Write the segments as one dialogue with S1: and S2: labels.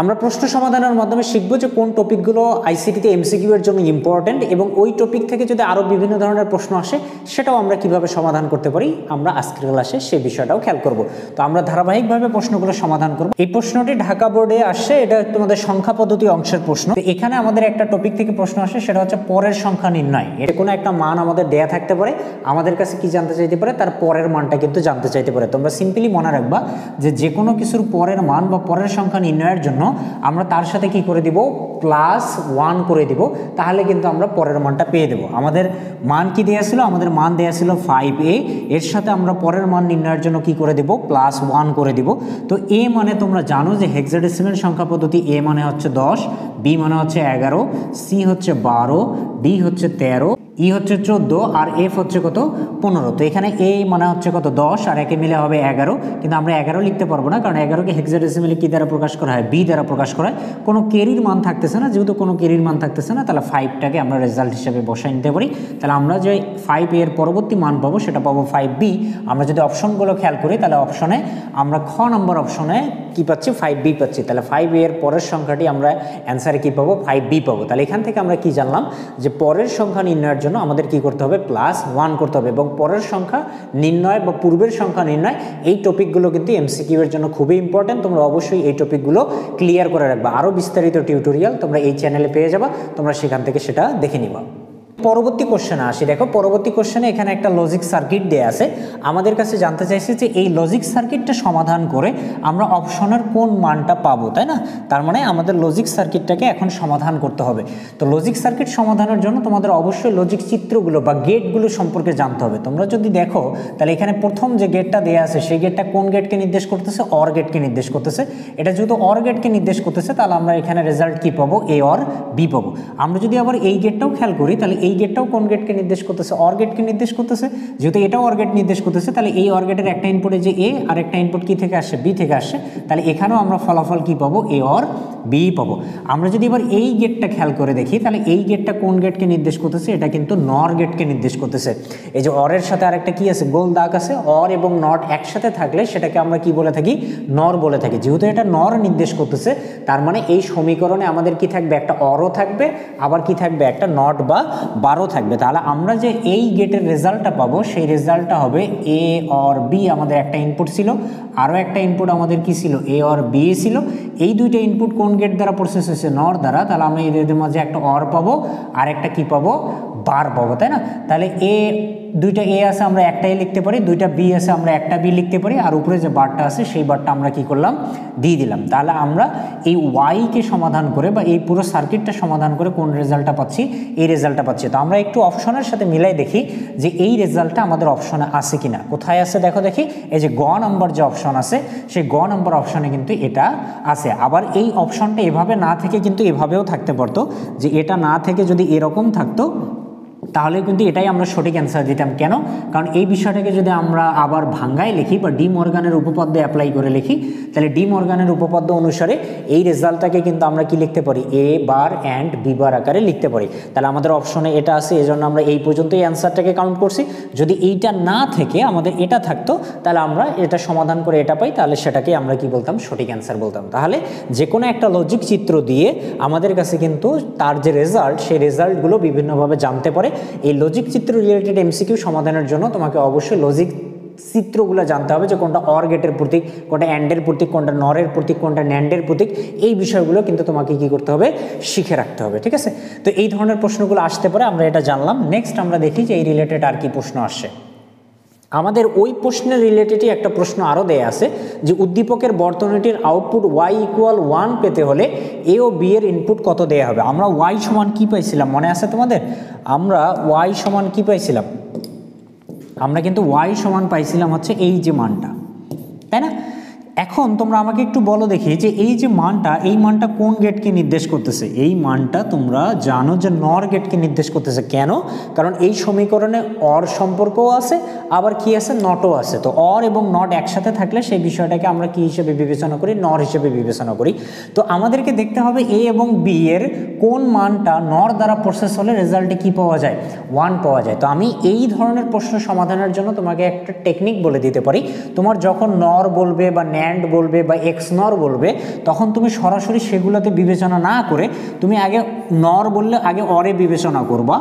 S1: আমরা প্রশ্ন সমাধানের মাধ্যমে শিখব যে কোন টপিকগুলো আইসিটিতে এমসিকিউ এর জন্য ইম্পর্টেন্ট এবং ওই টপিক থেকে যদি আরও বিভিন্ন ধরনের প্রশ্ন আসে সেটাও আমরা কিভাবে সমাধান করতে পারি আমরা আজকের ক্লাসে সেই বিষয়টাও খেয়াল করব। তো আমরা ধারাবাহিকভাবে প্রশ্নগুলো সমাধান করব। এই প্রশ্নটি ঢাকা বোর্ডে আসছে, এটা তোমাদের সংখ্যা পদ্ধতি অংশের প্রশ্ন। তো এখানে আমাদের একটা টপিক থেকে প্রশ্ন আসে, সেটা হচ্ছে পরের সংখ্যা নির্ণয়। এর কোনো একটা মান আমাদের দেয়া থাকতে পারে, আমাদের কাছে কি জানতে চাইতে পারে, তার পরের মানটা কিন্তু জানতে চাইতে পারে। তোমরা সিম্পলি মনে রাখবা যে কোনো কিছুর পরের মান বা পরের সংখ্যা নির্ণয়ের জন্য আমরা তার সাথে কি করে দিব, +1 করে দিব, তাহলে কিন্তু আমরা পরের মানটা পেয়ে দেব। আমাদের মান কি দেয়া ছিল, আমাদের মান দেয়া ছিল 5a, এর সাথে আমরা পরের মান নির্ণয়ের জন্য কি করে দেব, +1 করে দিব। তো a মানে তোমরা জানো যে হেক্সাডেসিমাল সংখ্যা পদ্ধতি, a মানে হচ্ছে 10, b মানে হচ্ছে 11, c হচ্ছে 12, d হচ্ছে 13, ই হচ্ছে 14 আর এফ হচ্ছে কত, 15। তো এখানে এ মানে হচ্ছে কত, 10 আর একে মিলে হবে 11, কিন্তু আমরা 11 লিখতে পারবো না, কারণ 11কে হেক্সাডেসিমালে কি দ্বারা প্রকাশ করা হয়, বি দ্বারা প্রকাশ করা হয়। কোনো ক্যারির মান থাকতেছে না, যেহেতু কোনো ক্যারির মান থাকতেছে না, তাহলে 5টাকে আমরা রেজাল্ট হিসেবে বসাই নিতে পারি। তাহলে আমরা যে 5 এর পরবর্তী মান পাবো সেটা পাবো 5b। আমরা যদি অপশনগুলো খেয়াল করি তাহলে অপশনে আমরা খ নম্বর অপশনে কি পাচ্ছি, 5b পাচ্ছি। তাহলে 5 এর পরের সংখ্যাটি আমরা অ্যান্সারে কি পাবো, 5b পাবো। তাহলে এখান থেকে আমরা কি জানলাম যে পরের সংখ্যা নির্ণয়ের জন্য আমাদের কি করতে হবে, +1 করতে হবে। এবং পরের সংখ্যা নির্ণয় বা পূর্বের সংখ্যা নির্ণয়, এই টপিকগুলো কিন্তু এমসিকিউ এর জন্য খুবই ইম্পর্টেন্ট। তোমরা অবশ্যই এই টপিকগুলো ক্লিয়ার করে রাখবা। আরও বিস্তারিত টিউটোরিয়াল তোমরা এই চ্যানেলে পেয়ে যাবা, তোমরা সেখান থেকে সেটা দেখে নিবা। পরবর্তী কোশ্চেনে আসি। দেখো পরবর্তী কোশ্চেনে এখানে একটা লজিক সার্কিট দেয়া আছে। আমাদের কাছে জানতে চাইছে যে এই লজিক সার্কিটটা সমাধান করে আমরা অপশনের কোন মানটা পাবো, তাই না? তার মানে আমাদের লজিক সার্কিটটাকে এখন সমাধান করতে হবে। তো লজিক সার্কিট সমাধানের জন্য তোমাদের অবশ্যই লজিক চিত্রগুলো বা গেটগুলো সম্পর্কে জানতে হবে। তোমরা যদি দেখো তাহলে এখানে প্রথম যে গেটটা দেয়া আছে সেই গেটটা কোন গেটকে নির্দেশ করতেছে, অর গেটকে নির্দেশ করতেছে। এটা যেহেতু অর গেটকে নির্দেশ করতেছে তাহলে আমরা এখানে রেজাল্ট কি পাবো, এ অর বি পাবো। আমরা যদি আবার এই গেটটাও খেয়াল করি তাহলে এই গেটটাও কোন গেটকে নির্দেশ করতেছে, অর গেটকে নির্দেশ করতেছে। যেহেতু এটাও অর গেট নির্দেশ করতেছে তাহলে এই অর গেটের একটা ইনপুটে যে এ আর একটা ইনপুট কি থেকে আসছে, বি থেকে আসছে। তাহলে এখানেও আমরা ফলাফল কি পাবো, এ অর বি পাবো। আমরা যদি এবার এই গেটটা খেয়াল করে দেখি তাহলে এই গেটটা কোন গেটকে নির্দেশ করতেছে, এটা কিন্তু নর গেটকে নির্দেশ করতেছে। এই যে অরের সাথে আরেকটা কি আছে, গোল দাগ আছে, অর এবং নট একসাথে থাকলে সেটাকে আমরা কি বলে থাকি, নর বলে থাকি। যেহেতু এটা নর নির্দেশ করতেছে তার মানে এই সমীকরণে আমাদের কি থাকবে, একটা অরও থাকবে, আবার কি থাকবে, একটা নট বা বারো থাকবে। তাহলে আমরা যে এই গেটের রেজাল্টটা পাবো সেই রেজাল্টটা হবে এ অর বি। আমাদের একটা ইনপুট ছিল, আরও একটা ইনপুট আমাদের কি ছিল, এ অর বি ছিল। এই দুইটা ইনপুট কোন গেট দ্বারা প্রসেস হয়েছে, নর দ্বারা। তাহলে আমরা এদের মাঝে একটা অর পাবো আর একটা কি পাবো, বার পাবো, তাই না? তাহলে এ দুইটা এ আছে আমরা একটাই লিখতে পারি, দুইটা বি আছে আমরা একটা বি লিখতে পারি, আর উপরে যে বারটা আছে সেই বারটা আমরা কি করলাম, দিয়ে দিলাম। তাহলে আমরা এই ওয়াইকে সমাধান করে বা এই পুরো সার্কিটটা সমাধান করে কোন রেজাল্টটা পাচ্ছি, এই রেজাল্টটা পাচ্ছি। তো আমরা একটু অপশনের সাথে মিলাই দেখি যে এই রেজাল্টটা আমাদের অপশনে আছে কিনা। কোথায় আছে দেখো, দেখি এই যে গ নম্বর যে অপশন আছে সেই গ নম্বর অপশনে কিন্তু এটা আছে। আবার এই অপশনটা এভাবে না থেকে কিন্তু এভাবেও থাকতে পারতো, যে এটা না থেকে যদি এরকম থাকতো তাহলে কিন্তু এটাই আমরা সঠিক অ্যান্সার দিতাম। কেন? কারণ এই বিষয়টাকে যদি আমরা আবার ভাঙ্গায় লিখি বা ডি মর্গানের উপপাদ্য অ্যাপ্লাই করে লিখি তাহলে ডি মর্গানের উপপাদ্য অনুসারে এই রেজাল্টটাকে কিন্তু আমরা কি লিখতে পারি, এ বার অ্যান্ড বি বার আকারে লিখতে পারি। তাহলে আমাদের অপশনে এটা আছে, এজন্য আমরা এই পর্যন্ত এই অ্যান্সারটাকে কাউন্ট করছি। যদি এইটা না থেকে আমাদের এটা থাকতো তাহলে আমরা এটা সমাধান করে এটা পাই, তাহলে সেটাকে আমরা কি বলতাম, সঠিক অ্যান্সার বলতাম। তাহলে যে কোনো একটা লজিক চিত্র দিয়ে আমাদের কাছে কিন্তু তার যে রেজাল্ট সেই রেজাল্টগুলো বিভিন্নভাবে জানতে পারে। এই লজিক চিত্র রিলেটেড এমসিকিউ সমাধানের জন্য তোমাকে অবশ্যই লজিক চিত্রগুলো জানতে হবে, যে কোনটা অর গেটের প্রতীক, কোনটা অ্যান্ডের প্রতীক, কোনটা নরের প্রতীক, কোনটা ন্যান্ডের প্রতীক। এই বিষয়গুলো কিন্তু তোমাকে কি করতে হবে, শিখে রাখতে হবে, ঠিক আছে? তো এই ধরনের প্রশ্নগুলো আসতে পারে, আমরা এটা জানলাম। নেক্সট আমরা দেখি যে এই রিলেটেড আর কি প্রশ্ন আসছে। আমাদের ওই প্রশ্নের রিলেটেডই একটা প্রশ্ন আরও দেয়া আছে, যে উদ্দীপকের বর্তনীটির আউটপুট y=1 পেতে হলে এ ও বি এর ইনপুট কত দেয়া হবে। আমরা y সমান কি পাইছিলাম, মনে আছে তোমাদের? আমরা y সমান কি পাইছিলাম, আমরা কিন্তু y সমান পাইছিলাম হচ্ছে এই যে মানটা, তাই না? এখন তোমরা আমাকে একটু বলো দেখি যে এই যে মানটা, এই মানটা কোন গেটকে নির্দেশ করতেছে? এই মানটা তোমরা জানো যে নর গেটকে নির্দেশ করতেছে। কেন? কারণ এই সমীকরণে অর সম্পর্কও আছে, আবার কি আছে, নটও আছে। তো অর এবং নট একসাথে থাকলে সেই বিষয়টাকে আমরা কি হিসেবে বিবেচনা করি, নর হিসেবে বিবেচনা করি। তো আমাদেরকে দেখতে হবে এ এবং বি এর কোন মানটা নর দ্বারা প্রসেস হলে রেজাল্টে কি পাওয়া যায়, 1 পাওয়া যায়। তো আমি এই ধরনের প্রশ্ন সমাধানের জন্য তোমাকে একটা টেকনিক বলে দিতে পারি। তোমার যখন নর বলবে বা ন্যান্ড ন্যান্ড বলবে বা এক্স নর বলবে, তখন তুমি সরাসরি সেগুলোতে বিবেচনা না করে তুমি আগে নর বললে আগে অরে বিবেচনা করবা,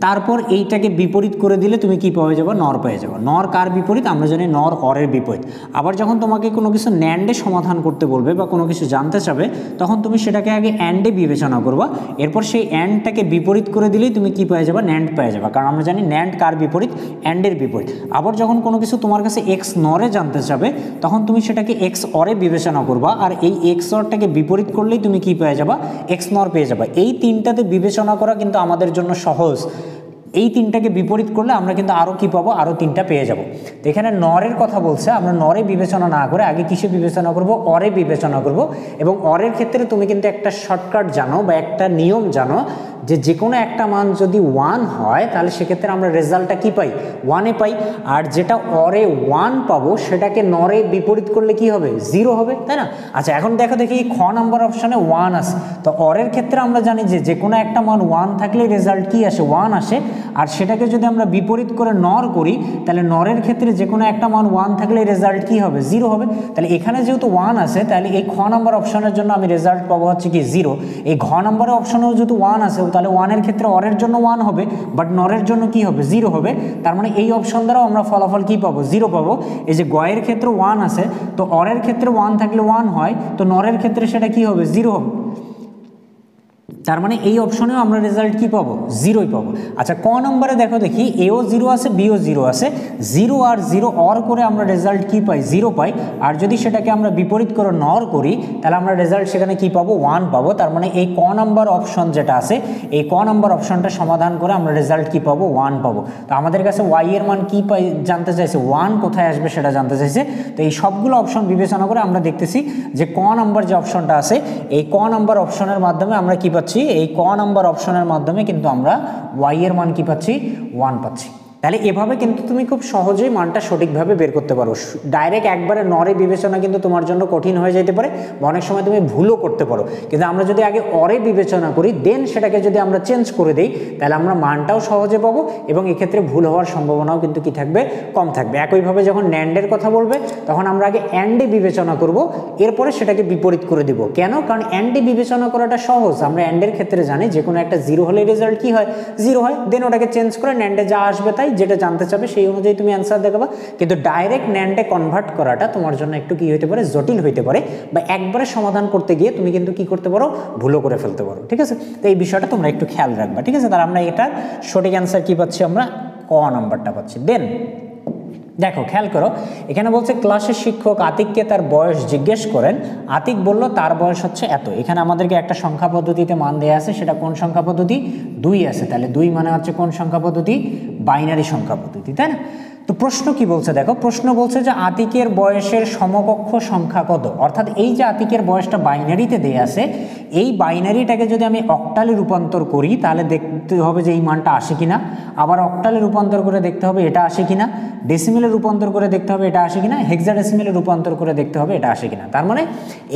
S1: তারপর এইটাকে বিপরীত করে দিলে তুমি কি পেয়ে যাবে, নর পেয়ে যাবে। নর কার বিপরীত? আমরা জানি নর অরের বিপরীত। আবার যখন তোমাকে কোনো কিছু ন্যান্ডে সমাধান করতে বলবে বা কোনো কিছু জানতে চাবে, তখন তুমি সেটাকে আগে অ্যান্ডে বিবেচনা করবা, এরপর সেই অ্যান্ডটাকে বিপরীত করে দিলেই তুমি কি পেয়ে যাবে, ন্যান্ড পেয়ে যাবে। কারণ আমরা জানি ন্যান্ড কার বিপরীত, অ্যান্ডের বিপরীত। আবার যখন কোনো কিছু তোমার কাছে এক্স নরে জানতে চাবে, তখন তুমি সেটাকে এক্স অরে বিবেচনা করবা, আর এই এক্স অরটাকে বিপরীত করলেই তুমি কি পেয়ে যাবা, এক্স নর পেয়ে যাবা। এই তিনটাতে বিবেচনা করা কিন্তু আমাদের জন্য সহজ। এই তিনটাকে বিপরীত করলে আমরা কিন্তু আরও কি পাবো, আরও তিনটা পেয়ে যাব। তো এখানে নরের কথা বলছে, আমরা নরে বিবেচনা না করে আগে কিসে বিবেচনা করব, অরে বিবেচনা করব। এবং অরের ক্ষেত্রে তুমি কিন্তু একটা শর্টকাট জানো বা একটা নিয়ম জানো যে কোনো একটা মান যদি 1 হয় তাহলে সেক্ষেত্রে আমরা রেজাল্টটা কি পাই, 1-এ পাই। আর যেটা অরে 1 পাবো সেটাকে নরে বিপরীত করলে কি হবে, 0 হবে, তাই না? আচ্ছা, এখন দেখি খ নাম্বার অপশানে 1 আসে। তো অরের ক্ষেত্রে আমরা জানি যে কোনো একটা মান 1 থাকলে রেজাল্ট কি আসে, 1 আসে। আর সেটাকে যদি আমরা বিপরীত করে নর করি, তাহলে নরের ক্ষেত্রে যে কোনো একটা মান 1 থাকলে রেজাল্ট কি হবে, 0 হবে। তাহলে এখানে যেহেতু 1 আসে, তাহলে এই খ নাম্বার অপশনের জন্য আমি রেজাল্ট পাবো হচ্ছে কি 0। এই ঘ নাম্বারের অপশনেও যেহেতু 1 আসে, তাহলে 1-এর ক্ষেত্রে অরের জন্য 1 হবে, বাট নরের জন্য কি হবে, 0 হবে। তার মানে এই অপশন দ্বারাও আমরা ফলাফল কি পাবো, 0 পাবো। এই যে গয়ের ক্ষেত্রে 1 আসে, তো অরের ক্ষেত্রে 1 থাকলে 1 হয়, তো নরের ক্ষেত্রে সেটা কি হবে, 0 হবে। তার মানে এই অপশনেও আমরা রেজাল্ট কি পাবো, 0ই পাবো। আচ্ছা, ক নম্বরে দেখি এও 0 আছে, বিও 0 আছে। 0 আর 0 অর করে আমরা রেজাল্ট কি পাই, 0 পাই। আর যদি সেটাকে আমরা বিপরীত করে নর করি, তাহলে আমরা রেজাল্ট সেখানে কি পাবো, 1 পাবো। তার মানে এই ক নম্বর অপশন যেটা আছে, এই ক নম্বর অপশনটা সমাধান করে আমরা রেজাল্ট কি পাবো, 1 পাবো। তো আমাদের কাছে ওয়াই এর মান কি পাই জানতে চাইছে, 1 কোথায় আসবে সেটা জানতে চাইছে। তো এই সবগুলো অপশন বিবেচনা করে আমরা দেখতেছি যে ক নম্বর যে অপশনটা আছে, এই ক নম্বর অপশনের মাধ্যমে আমরা কি পাচ্ছি, এই ক নম্বর অপশনের মাধ্যমে কিন্তু আমরা ওয়াই এর মান কি পাচ্ছি, 1 পাচ্ছি। তাহলে এভাবে কিন্তু তুমি খুব সহজেই মানটা সঠিকভাবে বের করতে পারো। ডাইরেক্ট একবারে নরে বিবেচনা কিন্তু তোমার জন্য কঠিন হয়ে যেতে পারে, অনেক সময় তুমি ভুলও করতে পারো। কিন্তু আমরা যদি আগে অরে বিবেচনা করি, দেন সেটাকে যদি আমরা চেঞ্জ করে দিই, তাহলে আমরা মানটাও সহজে পাবো এবং এক্ষেত্রে ভুল হওয়ার সম্ভাবনাও কিন্তু কি থাকবে, কম থাকবে। একইভাবে যখন ন্যান্ডের কথা বলবে, তখন আমরা আগে অ্যান্ডে বিবেচনা করব, এরপরে সেটাকে বিপরীত করে দিব। কেন? কারণ অ্যান্ডে বিবেচনা করাটা সহজ। আমরা অ্যান্ডের ক্ষেত্রে জানি যে কোনো একটা 0 হলে রেজাল্ট কি হয়, 0 হয়। দেন ওটাকে চেঞ্জ করে ন্যান্ডে যা আসবে তাই, যেটা জানতে চাবে সেই অনুযায়ী তুমি অ্যান্সার দেখাবা। কিন্তু ডাইরেক্ট ন্যান্ডে কনভার্ট করাটা তোমার জন্য একটু কি হইতে পারে, জটিল হইতে পারে, বা একবারে সমাধান করতে গিয়ে তুমি কিন্তু কি করতে পারো, ভুলও করে ফেলতে পারো। ঠিক আছে? তো এই বিষয়টা তোমরা একটু খেয়াল রাখবা। ঠিক আছে? তাহলে আমরা এটার সঠিক অ্যান্সার কি পাচ্ছি, আমরা ক নাম্বারটা পাচ্ছি। দেন দেখো, খেয়াল করো, এখানে বলছে ক্লাসের শিক্ষক আতিককে তার বয়স জিজ্ঞেস করেন। আতিক বলল তার বয়স হচ্ছে এত। এখানে আমাদেরকে একটা সংখ্যা পদ্ধতিতে মান দেওয়া আছে, সেটা কোন সংখ্যা পদ্ধতি, 2 আছে। তাহলে 2 মানে হচ্ছে কোন সংখ্যা পদ্ধতি, বাইনারি সংখ্যা পদ্ধতি, তাই না? তো প্রশ্ন কি বলছে দেখো, প্রশ্ন বলছে যে আতিকের বয়সের সমকক্ষ সংখ্যা কত। অর্থাৎ এই যে আতিকের বয়সটা বাইনারিতে দেয়া আছে, এই বাইনারিটাকে যদি আমি অক্টালে রূপান্তর করি, তাহলে দেখতে হবে যে এই মানটা আসে কিনা। আবার অক্টালে রূপান্তর করে দেখতে হবে এটা আসে কিনা, ডেসিমেলে রূপান্তর করে দেখতে হবে এটা আসে কিনা, হেক্সাডেসিমেলে রূপান্তর করে দেখতে হবে এটা আসে কিনা। তার মানে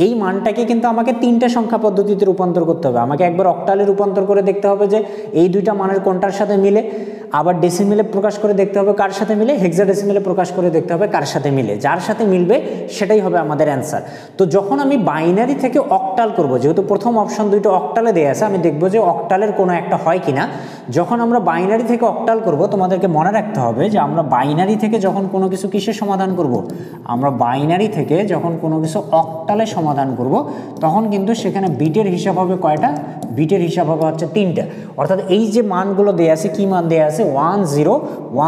S1: এই মানটাকে কিন্তু আমাকে 3টে সংখ্যা পদ্ধতিতে রূপান্তর করতে হবে। আমাকে একবার অক্টালে রূপান্তর করে দেখতে হবে যে এই দুইটা মানের কোনটার সাথে মিলে, আবার ডেসিমেলে প্রকাশ করে দেখতে হবে কার সাথে মিলে, হেক্সাডেসিমেলে প্রকাশ করে দেখতে হবে কার সাথে মিলে। যার সাথে মিলবে সেটাই হবে আমাদের অ্যান্সার। তো যখন আমি বাইনারি থেকে অক্টাল করব, যেহেতু প্রথম অপশন দুইটা অক্টালে দেয়া আছে, আমি দেখব যে অক্টালের কোনো একটা হয় কিনা। যখন আমরা বাইনারি থেকে অক্টাল করব, তোমাদেরকে মনে রাখতে হবে যে আমরা বাইনারি থেকে যখন কোনো কিছু কিসের সমাধান করব, আমরা বাইনারি থেকে যখন কোনো কিছু অক্টালে সমাধান করব, তখন কিন্তু সেখানে বিটের হিসাব হবে কয়টা, বিটের হিসাব হবে হচ্ছে 3টা। অর্থাৎ এই যে মানগুলো দেয়া আছে, কি মান দেয়া আছে, 1 0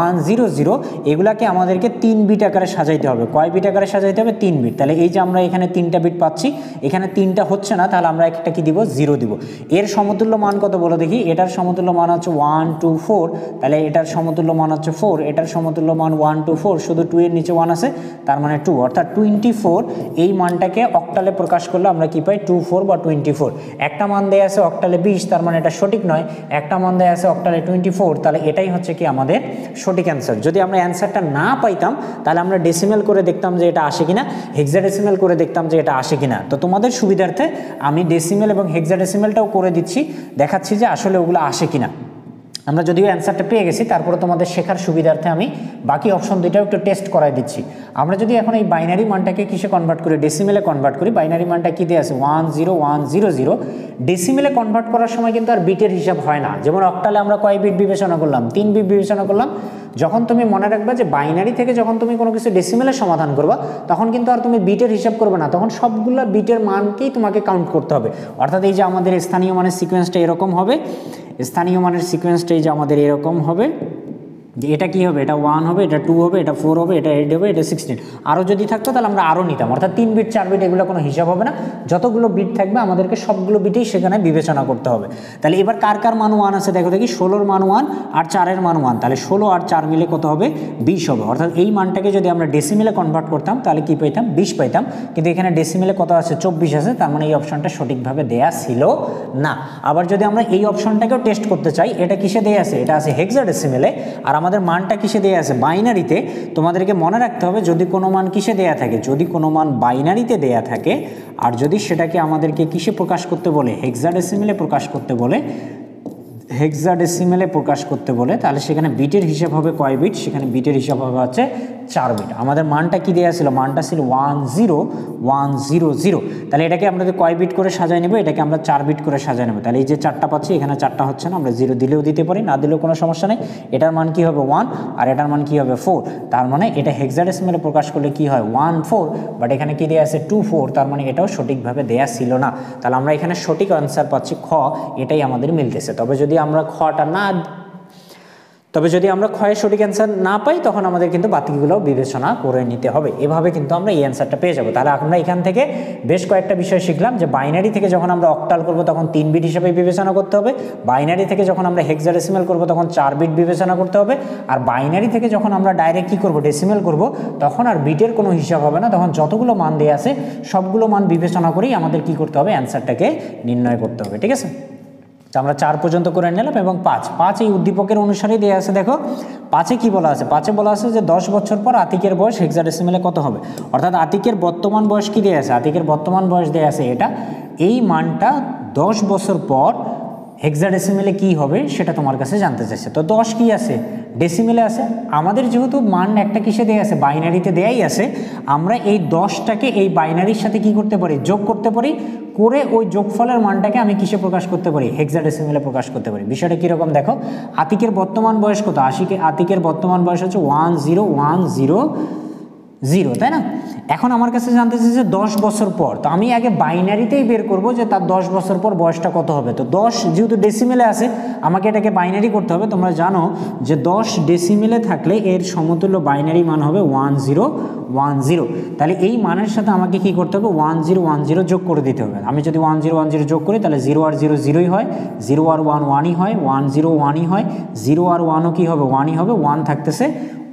S1: 1 0 0, এগুলাকে আমাদেরকে 3 বিট আকারে সাজাইতে হবে। কয় বিট আকারে সাজাইতে হবে, 3 বিট। তাহলে এই যে আমরা এখানে 3টা বিট পাচ্ছি, এখানে 3টা হচ্ছে না, তাহলে আমরা একটা কি দিব, 0 দিব। এর সমতুল্য মান কত বলো দেখি, এটার সমতুল্য মান হচ্ছে 1 2 4, তাহলে এটার সমতুল্য মান হচ্ছে 4, এটার সমতুল্য মান 1 2 4, শুধু 2 এর নিচে 1 আছে, তার মানে 2, অর্থাৎ 24। এই মানটাকে অক্টালে প্রকাশ করলে আমরা কি পাই, 24 বা 24। একটা মান দেয়া আছে অক্টালে 20, তার মানে এটা সঠিক নয়। একটা মান দেয়া আছে অক্টালে 24, তাহলে এটাই হচ্ছে কি আমাদের সঠিক অ্যান্সার। যদি আমরা অ্যান্সারটা না পাইতাম, তাহলে আমরা ডেসিমেল করে দেখতাম যে এটা আসে কিনা, হেক্সাডেসিমেল করে দেখতাম যে এটা আসে কিনা। তো তোমাদের সুবিধার্থে আমি ডেসিমেল এবং হেক্সাডেসিমেলটাও করে দিচ্ছি, দেখাচ্ছি যে আসলে ওগুলো আসে কিনা। আমরা যদিও অ্যান্সারটা পেয়ে গেছি, তারপরে তোমাদের শেখার সুবিধার্থে আমি বাকি অপশন দুইটাও একটু টেস্ট করাই দিচ্ছি। আমরা যদি এখন এই বাইনারি মানটাকে কিসে কনভার্ট করি, ডেসিমেলে কনভার্ট করি, বাইনারি মানটা কী দিয়ে আছে 10100, ডেসিমেলে কনভার্ট করার সময় কিন্তু আর বিটের হিসাব হয় না। যেমন অক্টালে আমরা কয় বিট বিবেচনা করলাম, 3 বিট বিবেচনা করলাম। যখন তুমি মনে রাখবে যে বাইনারি থেকে যখন তুমি কোনো কিছু ডেসিমেলে সমাধান করবা, তখন কিন্তু আর তুমি বিটের হিসাব করবে না, তখন সবগুলো বিটের মানকেই তোমাকে কাউন্ট করতে হবে। অর্থাৎ এই যে আমাদের স্থানীয় মানের সিকোয়েন্সটা এরকম হবে, স্থানীয় মানের সিকোয়েন্সটা এই যে আমাদের এরকম হবে, যে এটা কী হবে, এটা 1 হবে, এটা 2 হবে, এটা 4 হবে, এটা 8 হবে, এটা 16। আরও যদি থাকতো তাহলে আমরা আরও নিতাম, অর্থাৎ 3 বিট 4 বিট এগুলো কোনো হিসাব হবে না। যতগুলো বিট থাকবে আমাদেরকে সবগুলো বিটেই সেখানে বিবেচনা করতে হবে। তাহলে এবার কার কার মান 1 আছে দেখো দেখি, 16-র মান 1 আর 4-এর মান 1, তাহলে 16 আর 4 মিলে কত হবে, 20 হবে। অর্থাৎ এই মানটাকে যদি আমরা ডেসিমেলে কনভার্ট করতাম তাহলে কী পাইতাম, 20 পাইতাম। কিন্তু এখানে ডেসিমেলে কত আছে, 24 আছে, তার মানে এই অপশনটা সঠিকভাবে দেয়া ছিল না। আবার যদি আমরা এই অপশনটাকেও টেস্ট করতে চাই, এটা কিসে দেয়া আছে, এটা আছে হেক্সাডেসিমেলে, আর আমাদের মানটা কিসে দেয়া আছে, বাইনারিতে। তোমাদেরকে মনে রাখতে হবে যদি কোনো মান কিসে দেয়া থাকে, যদি কোনো মান বাইনারিতে দেয়া থাকে আর যদি সেটাকে আমাদেরকে কিসে প্রকাশ করতে বলে, হেক্সাডেসিমেলে প্রকাশ করতে বলে, হেক্সাডেসিমেলে প্রকাশ করতে বলে, তাহলে সেখানে বিটের হিসাব হবে কয় বিট, সেখানে বিটের হিসাব হবে হচ্ছে 4 বিট। আমাদের মানটা কি দেওয়া ছিল, মানটা ছিল 10100। তাহলে এটাকে আমরা কয় বিট করে সাজাই নেব, এটাকে আমরা 4 বিট করে সাজাই নেব। তাহলে এই যে 4টা পাচ্ছি, এখানে 4টা হচ্ছে না, আমরা 0 দিলেও দিতে পারি, না দিলেও কোনো সমস্যা নেই। এটার মান কি হবে 1 আর এটার মান কি হবে 4। তার মানে এটা হেক্সাডেসিমেলে প্রকাশ করলে কি হয় 14, বাট এখানে কি দেওয়া আছে 24, তার মানে এটাও সঠিকভাবে দেয়া ছিল না। তাহলে আমরা এখানে সঠিক আনসার পাচ্ছি খ, এটাই আমাদের মিলতেছে। তবে যদি আমরা ক্ষয়ের সঠিক অ্যান্সার না পাই, তখন আমাদের কিন্তু বাকিগুলো বিবেচনা করে নিতে হবে। এভাবে কিন্তু আমরা এই অ্যান্সারটা পেয়ে যাবো। তাহলে আমরা এখান থেকে বেশ কয়েকটা বিষয় শিখলাম, যে বাইনারি থেকে যখন আমরা অক্টাল করব তখন 3 বিট হিসাবে বিবেচনা করতে হবে, বাইনারি থেকে যখন আমরা হেক্সাডেসিমেল করব তখন 4 বিট বিবেচনা করতে হবে, আর বাইনারি থেকে যখন আমরা ডাইরেক্ট কী করবো, ডেসিমেল করব, তখন আর বিটের কোনো হিসাব হবে না, তখন যতগুলো মান দেওয়া আছে সবগুলো মান বিবেচনা করেই আমাদের কি করতে হবে, অ্যান্সারটাকে নির্ণয় করতে হবে। ঠিক আছে, আমরা 4 পর্যন্ত করে নিলাম এবং 5 এই উদ্দীপকের অনুসারেই দেওয়া আছে। দেখো 5-এ কি বলা আছে, 5-এ বলা আছে যে 10 বছর পর আতিকের বয়স হেক্সাডেসিমেলে কত হবে। অর্থাৎ আতিকের বর্তমান বয়স কি দেওয়া আছে, আতিকের বর্তমান বয়স দেওয়া আছে এটা, এই মানটা 10 বছর পর হেক্সাডেসিমেলে কি হবে সেটা তোমার কাছে জানতে চাইছে। তো 10 কি আছে, ডেসিমেলে আছে। আমাদের যেহেতু মান একটা কিসে দেয়া আছে, বাইনারিতে দেয়াই আছে, আমরা এই 10টাকে এই বাইনারির সাথে কি করতে পারি, যোগ করতে পারি, করে ওই যোগফলের মানটাকে আমি কিসে প্রকাশ করতে পারি, হেক্সাডেসিমেলে প্রকাশ করতে পারি। বিষয়টা কীরকম দেখো, আতিকের বর্তমান বয়স কত, আতিকের বর্তমান বয়স হচ্ছে 10100, তাই না। এখন আমার কাছে জানতে চাইছে 10 বছর পর, তো আমি আগে বাইনারিতেই বের করব যে তার 10 বছর পর বয়সটা কত হবে। তো 10 যেহেতু ডেসিমেলে আছে, আমাকে এটাকে বাইনারি করতে হবে। তোমরা জানো যে 10 ডেসিমেলে থাকলে এর সমতুল্য বাইনারি মান হবে 1010। তাহলে এই মানের সাথে আমাকে কি করতে হবে, 1010 যোগ করে দিতে হবে। আমি যদি 1010 যোগ করি তাহলে 0 আর 0 0ই হয়, 0 আর 1 1ই হয়, 10 1ই হয়, 0 আর 1ও কি হবে 1ই হবে, 1 থাকতেছে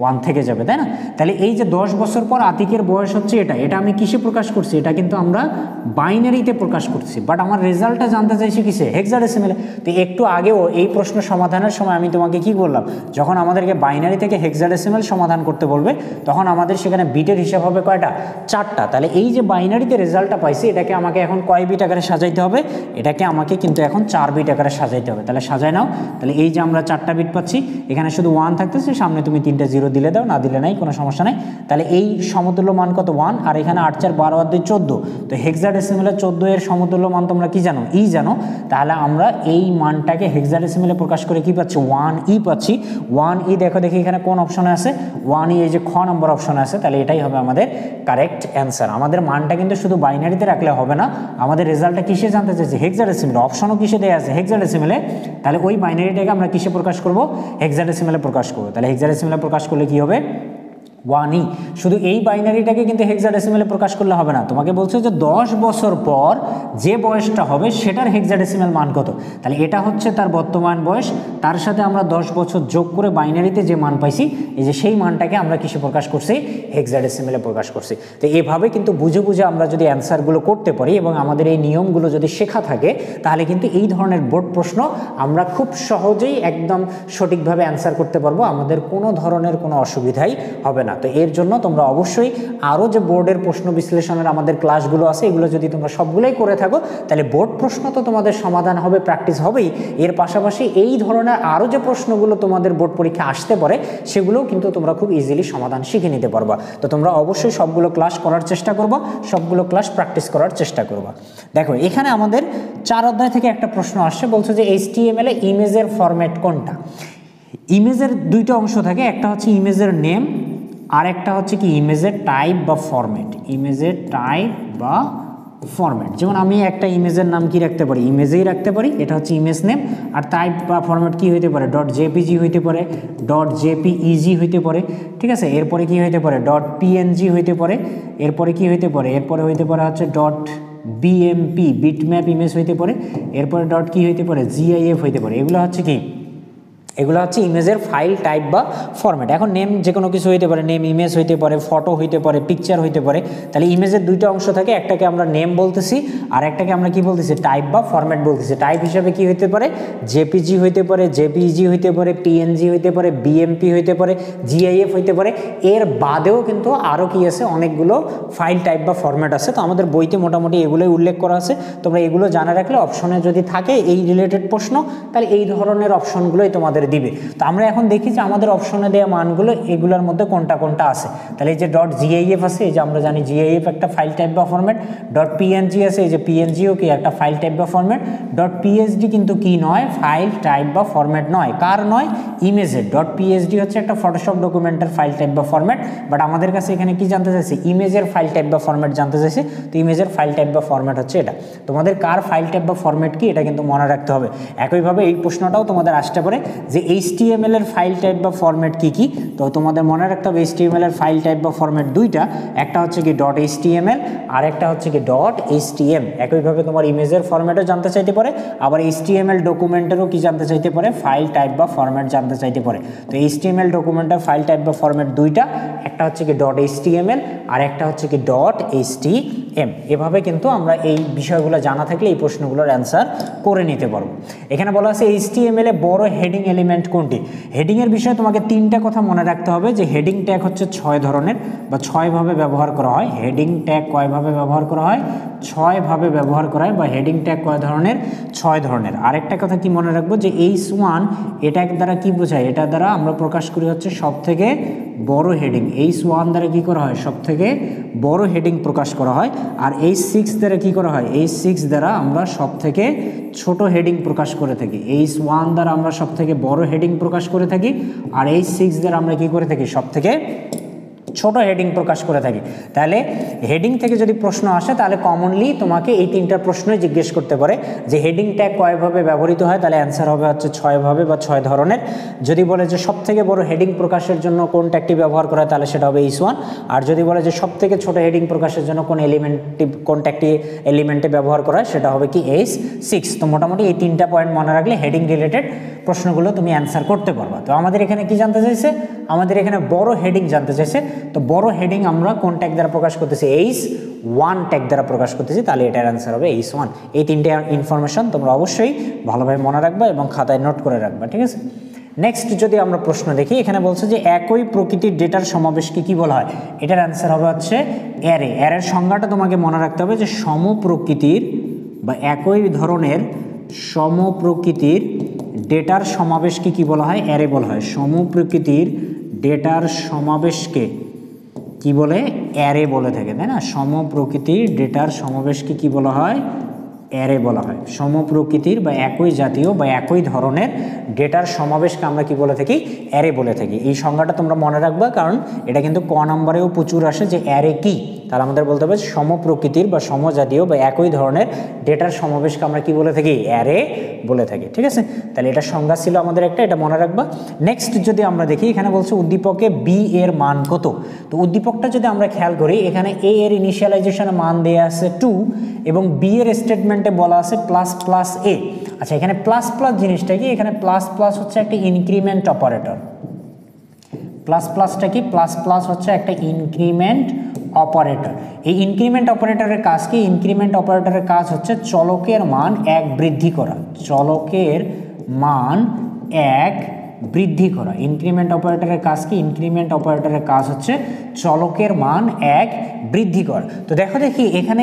S1: 1 থেকে যাবে, তাই না। তাহলে এই যে 10 বছর পর আতিকের বয়স হচ্ছে এটা আমি কিসে প্রকাশ করছি, এটা কিন্তু আমরা বাইনারিতে প্রকাশ করছি, বাট আমার রেজাল্টটা জানতে চাইছি কিসে, হেক্সাডেসিমেলে। তো একটু আগেও এই প্রশ্ন সমাধানের সময় আমি তোমাকে কি বললাম, যখন আমাদেরকে বাইনারি থেকে হেক্সাডেসিমেল সমাধান করতে বলবে তখন আমাদের সেখানে বিটের হিসাব হবে কয়টা, 4টা। তাহলে এই যে বাইনারিতে রেজাল্টটা পাইছি, এটাকে আমাকে এখন কয় বিট আকারে সাজাইতে হবে, এটাকে আমাকে কিন্তু এখন 4 বিট আকারে সাজাইতে হবে। তাহলে সাজাই নাও। তাহলে এই যে আমরা 4টা বিট পাচ্ছি, এখানে শুধু 1 থাকতেছে, সামনে তুমি 3টা 0 দিলে দাও, না দিলে নাই, কোনো সমস্যা নাই। তাহলে এই সমতুল্য মান কত 1, আর এখানে 8 4 12 আর 2 14। তো হেক্সাডেসিমেলে 14 এর সমতুল্য মান তোমরা কি জানো, ই জানো। তাহলে আমরা এই মানটাকে হেক্সাডেসিমেলে প্রকাশ করে কি পাচ্ছি, 1e পাচ্ছি। 1e দেখো দেখি এখানে কোন অপশনে আছে, 1e এই যে খ নম্বর অপশনে আছে। তাহলে এটাই হবে আমাদের কারেক্ট অ্যান্সার। আমাদের মানটা কিন্তু শুধু বাইনারিতে রাখলে হবে না, আমাদের রেজাল্টটা কিসে জানতে চাইছি, হেক্সাডেসিমেলে। অপশনও কিসে দেওয়া আছে, হেক্সাডেসিমেলে। তাহলে ওই বাইনারিটাকে আমরা কিসে প্রকাশ করব, হেক্সাডেসিমেলে প্রকাশ করব। তাহলে হেক্সাডেসিমেলে প্রকাশ করলে কি হবে, 1e। শুধু এই বাইনারিটাকে কিন্তু হেক্সাডেসিমেলে প্রকাশ করলে হবে না, তোমাকে বলছে যে 10 বছর পর যে বয়সটা হবে সেটার হেক্সাডেসিমেল মান কত। তাহলে এটা হচ্ছে তার বর্তমান বয়স, তার সাথে আমরা 10 বছর যোগ করে বাইনারিতে যে মান পাইছি, এই যে সেই মানটাকে আমরা কিসে প্রকাশ করছি, হেক্সাডেসিমেলে প্রকাশ করছি। তো এভাবে কিন্তু বুঝে বুঝে আমরা যদি অ্যান্সারগুলো করতে পারি এবং আমাদের এই নিয়মগুলো যদি শেখা থাকে, তাহলে কিন্তু এই ধরনের বোর্ড প্রশ্ন আমরা খুব সহজেই একদম সঠিকভাবে অ্যান্সার করতে পারবো, আমাদের কোনো ধরনের কোনো অসুবিধাই হবে না। না। তো এর জন্য তোমরা অবশ্যই আরও যে বোর্ডের প্রশ্ন বিশ্লেষণের আমাদের ক্লাসগুলো আছে এগুলো যদি তোমরা সবগুলোই করে থাকো তাহলে বোর্ড প্রশ্ন তো তোমাদের সমাধান হবে, প্র্যাকটিস হবেই, এর পাশাপাশি এই ধরনের আরও যে প্রশ্নগুলো তোমাদের বোর্ড পরীক্ষা আসতে পারে সেগুলোও কিন্তু তোমরা খুব ইজিলি সমাধান শিখে নিতে পারবা। তো তোমরা অবশ্যই সবগুলো ক্লাস করার চেষ্টা করবা, সবগুলো ক্লাস প্র্যাকটিস করার চেষ্টা করবা। দেখো এখানে আমাদের 4 অধ্যায় থেকে একটা প্রশ্ন আসছে, বলছে যে HTML এ ইমেজের ফরম্যাট কোনটা। ইমেজের দুইটা অংশ থাকে, একটা হচ্ছে ইমেজের নেম আর একটা হচ্ছে কি ইমেজের টাইপ বা ফরম্যাট। ইমেজের টাইপ বা ফরম্যাট, যেমন আমি একটা ইমেজের নাম কি রাখতে পারি, ইমেজেই রাখতে পারি, এটা হচ্ছে ইমেজ নেম। আর টাইপ বা ফরম্যাট কি হইতে পারে, .jpg হইতে পারে, .jpeg হইতে পারে, ঠিক আছে। এরপরে কি হইতে পারে, .png হইতে পারে, এরপরে কি হইতে পারে, এরপরে হইতে পারে হচ্ছে .bmp বিটম্যাপ ইমেজ হইতে পারে, এরপরে কি হইতে পারে, gif হইতে পারে। এগুলো হচ্ছে কি, এগুলো হচ্ছে ইমেজের ফাইল টাইপ বা ফরম্যাট। এখন নেম যে কোনো কিছু হইতে পারে, নেম ইমেজ হইতে পারে, ফটো হইতে পারে, পিকচার হইতে পারে। তাহলে ইমেজের দুইটা অংশ থাকে, একটাকে আমরা নেম বলতেছি আর একটাকে আমরা কি বলতেছি, টাইপ বা ফরম্যাট বলতেছি। টাইপ হিসাবে কি হইতে পারে, জেপিজি হইতে পারে, জেপিইজি হইতে পারে, পিএনজি হইতে পারে, বিএমপি হইতে পারে, জিআইএফ হইতে পারে। এর বাদেও কিন্তু আরও কি আছে, অনেকগুলো ফাইল টাইপ বা ফরম্যাট আছে। তো আমাদের বইতে মোটামুটি এগুলোই উল্লেখ করা আছে। তোমরা এগুলো জানা রাখলে অপশনে যদি থাকে এই রিলেটেড প্রশ্ন, তাহলে এই ধরনের অপশনগুলোই তোমাদের দিবে। তো আমরা এখন দেখি যে আমাদের অপশনে দেওয়া মানগুলো এগুলোর মধ্যে কোনটা কোনটা আছে। তাহলে এই যে .gif আছে, এই যে আমরা জানি gif একটা ফাইল টাইপ বা ফরম্যাট। .png আছে, এই যে pngও কি একটা ফাইল টাইপ বা ফরম্যাট। .psd কিন্তু কি নয়, ফাইল টাইপ বা ফরম্যাট নয়। কার নয়, ইমেজের। .psd হচ্ছে একটা ফটোশপ ডকুমেন্টের ফাইল টাইপ বা ফরম্যাট, বাট আমাদের কাছে এখানে কি জানতে চাইছে, ইমেজের ফাইল টাইপ বা ফরম্যাট জানতে চাইছে। তো ইমেজের ফাইল টাইপ বা ফরম্যাট হচ্ছে এটা। তোমাদের কার ফাইল টাইপ বা ফরম্যাট কি এটা কিন্তু মনে রাখতে হবে। একইভাবে এই প্রশ্নটাও তোমাদের আসতে পারে যে HTML এর ফাইল টাইপ বা ফরম্যাট কি কি। তো তোমাদের মনে রাখতে হবে HTML এর ফাইল টাইপ বা ফরম্যাট দুইটা, একটা হচ্ছে কি .html আর একটা হচ্ছে কি .htm। একইভাবে তোমার ইমেজের ফরম্যাটও জানতে চাইতে পারে, আবার HTML ডকুমেন্টেরও কি জানতে চাইতে পারে, ফাইল টাইপ বা ফরম্যাট জানতে চাইতে পারে। তো HTML ডকুমেন্টের ফাইল টাইপ বা ফরম্যাট দুইটা, একটা হচ্ছে কি .html আর একটা হচ্ছে কি .htm। এভাবে কিন্তু আমরা এই বিষয়গুলো জানা থাকলে এই প্রশ্নগুলোর অ্যান্সার করে নিতে পারবো। এখানে বলা আছে HTML এ বড় হেডিং এলিমেন্ট কোনটি। হেডিংয়ের বিষয়ে তোমাকে 3টা কথা মনে রাখতে হবে, যে হেডিং ট্যাগ হচ্ছে 6 ধরনের বা 6 ভাবে ব্যবহার করা হয়। হেডিং ট্যাগ কয়ভাবে ব্যবহার করা হয়, 6 ভাবে ব্যবহার করা হয়, বা হেডিং ট্যাগ কয় ধরনের, 6 ধরনের। আরেকটা কথা কি মনে রাখবো, যে H1 এটা দ্বারা কি বোঝায়, এটা দ্বারা আমরা প্রকাশ করি হচ্ছে সব থেকে বড় হেডিং। H1 দ্বারা কি করা হয়, সব থেকে বড় হেডিং প্রকাশ করা হয়। আর H6 দ্বারা কি করা হয়, H6 দ্বারা আমরা সব থেকে ছোট হেডিং প্রকাশ করে থাকি। H1 দ্বারা আমরা সব থেকে বড় হেডিং প্রকাশ করে থাকি, আর H6 দ্বারা আমরা কি করে থাকি, সব থেকে ছোট হেডিং প্রকাশ করে থাকি। তাহলে হেডিং থেকে যদি প্রশ্ন আসে তাহলে কমনলি তোমাকে এই 3টা প্রশ্নই জিজ্ঞেস করতে পারে যে হেডিং ট্যাগ কয়ভাবে ব্যবহৃত হয়, তাহলে অ্যান্সার হবে হচ্ছে 6 ভাবে বা 6 ধরনের। যদি বলে যে সব থেকে বড় হেডিং প্রকাশের জন্য কোন ট্যাগটি ব্যবহার করা হয়, তাহলে সেটা হবে H1। আর যদি বলে যে সব থেকে ছোট হেডিং প্রকাশের জন্য কোন ট্যাগটি এলিমেন্টে ব্যবহার করা হয়, সেটা হবে কি H6। তো মোটামুটি এই 3টা পয়েন্ট মনে রাখলে হেডিং রিলেটেড প্রশ্নগুলো তুমি অ্যান্সার করতে পারবা। তো আমাদের এখানে কি জানতে চাইছে, আমাদের এখানে বড় হেডিং জানতে চাইছে। তো বড় হেডিং আমরা কোন ট্যাগ দ্বারা প্রকাশ করতেছি, H1 ট্যাগ দ্বারা প্রকাশ করতেছি, তাহলে এটার অ্যান্সার হবে H1। এই 3টে ইনফরমেশন তোমরা অবশ্যই ভালোভাবে মনে রাখবা এবং খাতায় নোট করে রাখবা, ঠিক আছে। নেক্সট যদি আমরা প্রশ্ন দেখি, এখানে বলছে যে একই প্রকৃতির ডেটার সমাবেশকে কি বলা হয়, এটার অ্যান্সার হবে হচ্ছে অ্যারে। অ্যারের সংজ্ঞাটা তোমাকে মনে রাখতে হবে যে সমপ্রকৃতির বা একই ধরনের সমপ্রকৃতির ডেটার সমাবেশকে কি বলা হয়, অ্যারে বলা হয়। সমপ্রকৃতির ডেটার সমাবেশকে কি বলে, অ্যারে বলে থাকে, তাই না। সমপ্রকৃতির ডেটার সমাবেশকে কি বলা হয়, অ্যারে বলা হয়। সমপ্রকৃতির বা একই জাতীয় বা একই ধরনের ডেটার সমাবেশকে আমরা কি বলে থাকি, অ্যারে বলে থাকি। এই সংজ্ঞাটা তোমরা মনে রাখবা, কারণ এটা কিন্তু ক নম্বরেও প্রচুর আসে যে অ্যারে কি। তাহলে আমাদের বলতে হবে সমপ্রকৃতির বা সমজাতীয় বা একই ধরনের ডেটার সমাবেশকে আমরা কি বলে থাকি, অ্যারে বলে থাকি, ঠিক আছে। তাহলে এটা সংজ্ঞা ছিল আমাদের একটা, এটা মনে রাখবা। নেক্সট যদি আমরা দেখি, এখানে বলছে উদ্দীপকে বি এর মান কত। তো উদ্দীপকটা যদি আমরা খেয়াল করি, এখানে এ এর ইনিশিয়ালাইজেশনের মান দেয়া আছে 2 এবং বি এর স্টেটমেন্টে বলা আছে প্লাস এ। আচ্ছা, এখানে প্লাস জিনিসটা কি, এখানে প্লাস হচ্ছে একটা ইনক্রিমেন্ট অপারেটর। প্লাসটা কি, প্লাস হচ্ছে একটা ইনক্রিমেন্ট অপারেটর। এই ইনক্রিমেন্ট অপারেটরের কাজ কি, ইনক্রিমেন্ট অপারেটরের কাজ হচ্ছে চলকের মান 1 বৃদ্ধি করা। চলকের মান 1 বৃদ্ধি করা। ইনক্রিমেন্ট অপারেটরের কাজ কি? ইনক্রিমেন্ট অপারেটরের কাজ হচ্ছে চলকের মান 1 বৃদ্ধি করা। তো দেখো দেখি এখানে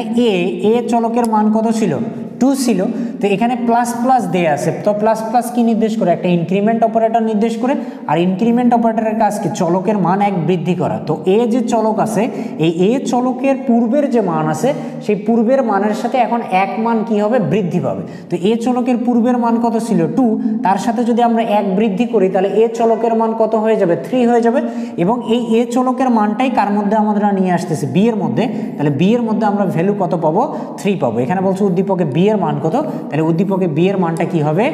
S1: এ চলকের মান কত ছিল? 2 ছিল। তো এখানে প্লাস প্লাস দেয়া আছে, তো প্লাস প্লাস কি নির্দেশ করে? একটা ইনক্রিমেন্ট অপারেটর নির্দেশ করে। আর ইনক্রিমেন্ট অপারেটরের কাজ কি? চলকের মান 1 বৃদ্ধি করা। তো এ যে চলক আছে, এই এ চলকের পূর্বের যে মান আছে সেই পূর্বের মানের সাথে এখন এক মান কি হবে? বৃদ্ধি পাবে। তো এ চলকের পূর্বের মান কত ছিল? 2, তার সাথে যদি আমরা 1 বৃদ্ধি করি তাহলে এ চলকের মান কত হয়ে যাবে? 3 হয়ে যাবে। এবং এই এ চলকের মানটাই কার মধ্যে আমরা নিয়ে আসতেছি? বি এর মধ্যে। তাহলে বি এর মধ্যে আমরা ভ্যালু কত পাবো? 3 পাবো। এখানে বলছে উদ্দীপকে বি এর মান কত? তাহলে উদ্দীপকে বি এর মানটা কি হবে?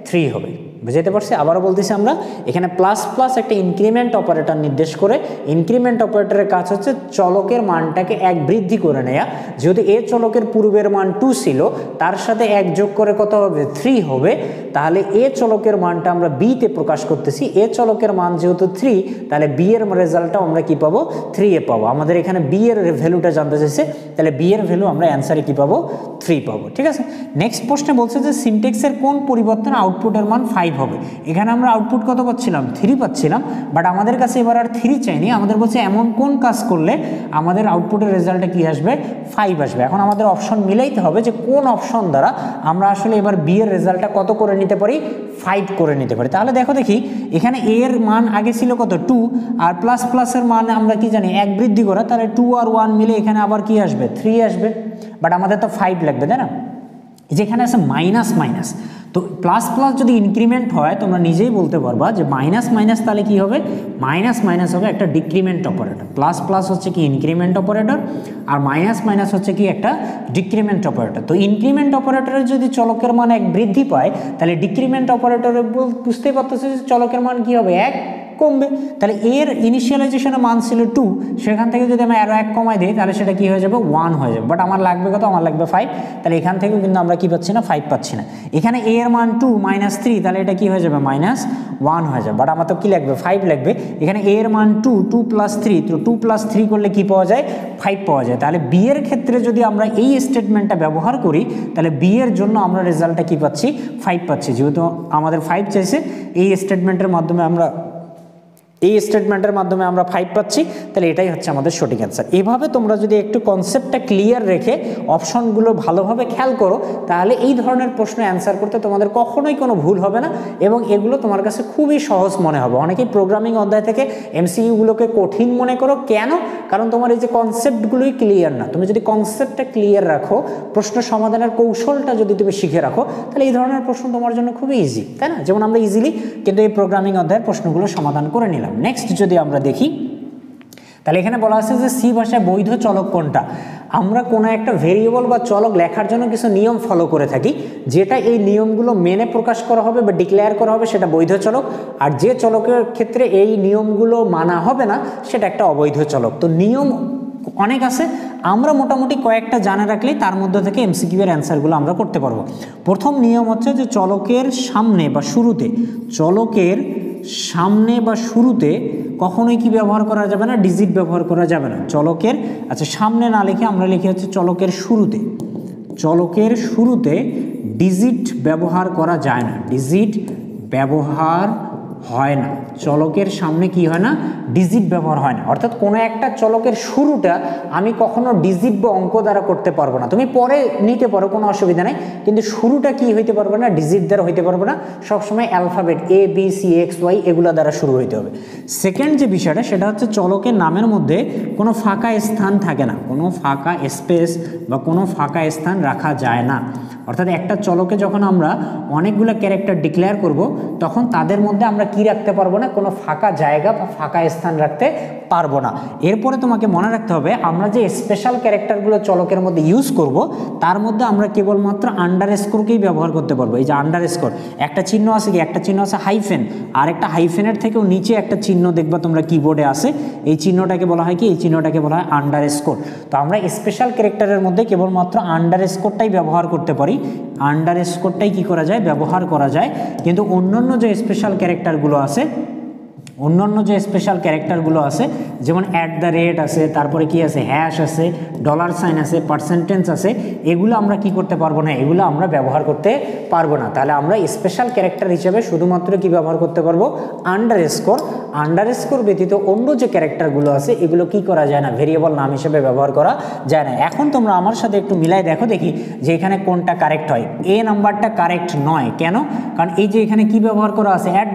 S1: 3 হবে। বুঝতে পারছি? আবারও বলতেছি আমরা, এখানে প্লাস প্লাস একটা ইনক্রিমেন্ট অপারেটর নির্দেশ করে। ইনক্রিমেন্ট অপারেটরের কাজ হচ্ছে চলকের মানটাকে 1 বৃদ্ধি করে নেয়া। যেহেতু এ চলকের পূর্বের মান 2 ছিল, তার সাথে 1 যোগ করে কত হবে? 3 হবে। তাহলে এ চলকের মানটা আমরা বি তে প্রকাশ করতেছি। এ চলকের মান যেহেতু 3, তাহলে বি এর রেজাল্টটা আমরা কি পাবো? 3 এ পাবো। আমাদের এখানে বি এর ভ্যালুটা জানতে চাইছে, তাহলে বি এর ভ্যালু আমরা অ্যান্সারে কি পাবো? 3 পাবো। ঠিক আছে। নেক্সট প্রশ্নে বলছে যে সিনট্যাক্সের কোন পরিবর্তন আউটপুটের মান 5 হবে? এখানে আমরা আউটপুট কত পাচ্ছিলাম? 3 পাচ্ছিলাম, বাট আমাদের কাছে এবার আর 3 চাইনি। আমাদের বলছে এমন কোন কাজ করলে আমাদের আউটপুটের রেজাল্টে কি আসবে? 5 আসবে। এখন আমাদের অপশন মিলাইতে হবে যে কোন অপশন দ্বারা আমরা আসলে এবার বি এর রেজাল্টটা কত করে নিতে পারি? 5 করে নিতে পারি। তাহলে দেখো দেখি এখানে এ এর মান আগে ছিল কত? 2, আর প্লাস প্লাসের মান আমরা কি জানি? 1 বৃদ্ধি করা। তাহলে 2 আর 1 মিলে এখানে আবার কি আসবে? 3 আসবে। বাট আমাদের তো 5 লাগবে, তাই না? যেখানে আছে মাইনাস মাইনাস, তো প্লাস প্লাস যদি ইনক্রিমেন্ট হয় তোমরা নিজেই বলতে পারবা যে মাইনাস মাইনাস তাহলে কি হবে? মাইনাস মাইনাস হবে একটা ডিক্রিমেন্ট অপারেটর। প্লাস প্লাস হচ্ছে কি? Increment operator. আর মাইনাস মাইনাস হচ্ছে কি? একটা ডিক্রিমেন্ট অপারেটর। তো ইনক্রিমেন্ট অপারেটরের যদি চলকের মান 1 বৃদ্ধি পায়, তাহলে ডিক্রিমেন্ট অপারেটরে বুঝতেই পারতেছে যে চলকের মান কি হবে? 1 কমবে। তাহলে এর ইনিশিয়ালাইজেশনের মান ছিল 2, সেখান থেকে যদি আমি আরও 1 কমাই দিই তাহলে সেটা কি হয়ে যাবে? 1 হয়ে যাবে। বাট আমার লাগবে কত? আমার লাগবে 5। তাহলে এখান থেকেও কিন্তু আমরা কি পাচ্ছি না? 5 পাচ্ছি না। এখানে এ এর মান 2 - 3, তাহলে এটা কি হয়ে যাবে? -1 হয়ে যাবে। বাট আমার তো কি লাগবে? 5 লাগবে। এখানে এ এর মান 2, 2 + 3, তো 2 + 3 করলে কি পাওয়া যায়? 5 পাওয়া যায়। তাহলে বি এর ক্ষেত্রে যদি আমরা এই স্টেটমেন্টটা ব্যবহার করি তাহলে বি এর জন্য আমরা রেজাল্টটা কি পাচ্ছি? 5 পাচ্ছি। যেহেতু আমাদের 5 চাইছে, এই স্টেটমেন্টের মাধ্যমে আমরা 5 পাচ্ছি, তাহলে এটাই হচ্ছে আমাদের সঠিক অ্যান্সার। এভাবে তোমরা যদি একটু কনসেপ্টটা ক্লিয়ার রেখে অপশনগুলো ভালোভাবে খেয়াল করো, তাহলে এই ধরনের প্রশ্ন অ্যান্সার করতে তোমাদের কখনোই কোনো ভুল হবে না এবং এগুলো তোমার কাছে খুবই সহজ মনে হবে। অনেকেই প্রোগ্রামিং অধ্যায় থেকে এমসিকিউগুলোকে কঠিন মনে করো, কেন? কারণ তোমার এই যে কনসেপ্টগুলোই ক্লিয়ার না। তুমি যদি কনসেপ্টটা ক্লিয়ার রাখো, প্রশ্ন সমাধানের কৌশলটা যদি তুমি শিখে রাখো, তাহলে এই ধরনের প্রশ্ন তোমার জন্য খুবই ইজি, তাই না? যেমন আমরা ইজিলি কিন্তু এই প্রোগ্রামিং অধ্যায়ের প্রশ্নগুলো সমাধান করে নিলাম। নেক্সট যদি আমরা দেখি, তাহলে এখানে বলা আছে যে সি ভাষায় বৈধ চলক কোনটা? আমরা কোনো একটা ভেরিয়েবল বা চলক লেখার জন্য কিছু নিয়ম ফলো করে থাকি, যেটা এই নিয়মগুলো মেনে প্রকাশ করা হবে বা ডিক্লেয়ার করা হবে সেটা বৈধ চলক, আর যে চলকের ক্ষেত্রে এই নিয়মগুলো মানা হবে না সেটা একটা অবৈধ চলক। তো নিয়ম অনেক আছে, আমরা মোটামুটি কয়েকটা জানা রাখলেই তার মধ্যে থেকে এমসিকিউ এর অ্যান্সারগুলো আমরা করতে পারবো। প্রথম নিয়ম হচ্ছে যে চলকের সামনে বা শুরুতে কখনোই কি ব্যবহার করা যাবে না? ডিজিট ব্যবহার করা যাবে না। চলকের সামনে না লিখে আমরা লিখি হচ্ছে চলকের শুরুতে ডিজিট ব্যবহার করা যায় না, ডিজিট ব্যবহার হয় না। চলকের সামনে কি হয় না? ডিজিট ব্যবহার হয় না। অর্থাৎ কোনো একটা চলকের শুরুটা আমি কখনো ডিজিট বা অঙ্ক দ্বারা করতে পারবো না। তুমি পরে নিতে পারো, কোনো অসুবিধা নেই, কিন্তু শুরুটা কি হইতে পারবে না? ডিজিট দ্বারা হইতে পারবে না। সবসময় অ্যালফাবেট ABCXY এগুলো দ্বারা শুরু হইতে হবে। সেকেন্ড যে বিষয়টা সেটা হচ্ছে চলকের নামের মধ্যে কোনো ফাঁকা স্থান থাকে না, কোনো ফাঁকা স্পেস বা কোনো ফাঁকা স্থান রাখা যায় না। অর্থাৎ একটা চলকে যখন আমরা অনেকগুলো ক্যারেক্টার ডিক্লেয়ার করব, তখন তাদের মধ্যে আমরা কি রাখতে পারবো না? কোনো ফাঁকা জায়গা বা ফাঁকা স্থান রাখতে পারবো না। এরপরে তোমাকে মনে রাখতে হবে, আমরা যে স্পেশাল ক্যারেক্টারগুলো চলকের মধ্যে ইউজ করব, তার মধ্যে আমরা কেবলমাত্র আন্ডারস্কোরকেই ব্যবহার করতে পারবো। এই যে আন্ডারস্কোর, একটা চিহ্ন আছে কি? একটা চিহ্ন আছে হাইফেন, আর একটা হাইফেনের থেকেও নিচে একটা চিহ্ন দেখবা তোমরা কিবোর্ডে আছে, এই চিহ্নটাকে বলা হয় কি? এই চিহ্নটাকে বলা হয় আন্ডারস্কোর। তো আমরা স্পেশাল ক্যারেক্টারের মধ্যে কেবলমাত্র আন্ডারস্কোরটাই ব্যবহার করতে পারি, আন্ডারস্কোরটাই কি করা যায়? ব্যবহার করা যায়। কিন্তু অন্যান্য যে স্পেশাল ক্যারেক্টারগুলো আছে অন্যান্য যে স্পেশাল ক্যারেক্টারগুলো আছে যেমন @ আছে, তারপরে কি আছে হ্যাশ আছে, ডলার সাইন আছে, পার্সেন্টেজ আছে, এগুলো আমরা কি করতে পারবো না, এগুলো আমরা ব্যবহার করতে পারবো না। তাহলে আমরা স্পেশাল ক্যারেক্টার হিসেবে শুধুমাত্র কি ব্যবহার করতে পারবো, আন্ডারস্কোর ব্যতীত অন্য যে ক্যারেক্টারগুলো আছে এগুলো কি করা যায় না, ভেরিয়েবল নাম হিসেবে ব্যবহার করা যায় না। এখন তোমরা আমার সাথে একটু মিলাই দেখো দেখি যে এখানে কোনটা কারেক্ট হয়। এ নাম্বারটা কারেক্ট নয়, কেন? কারণ এই যে এখানে কি ব্যবহার করা আছে, @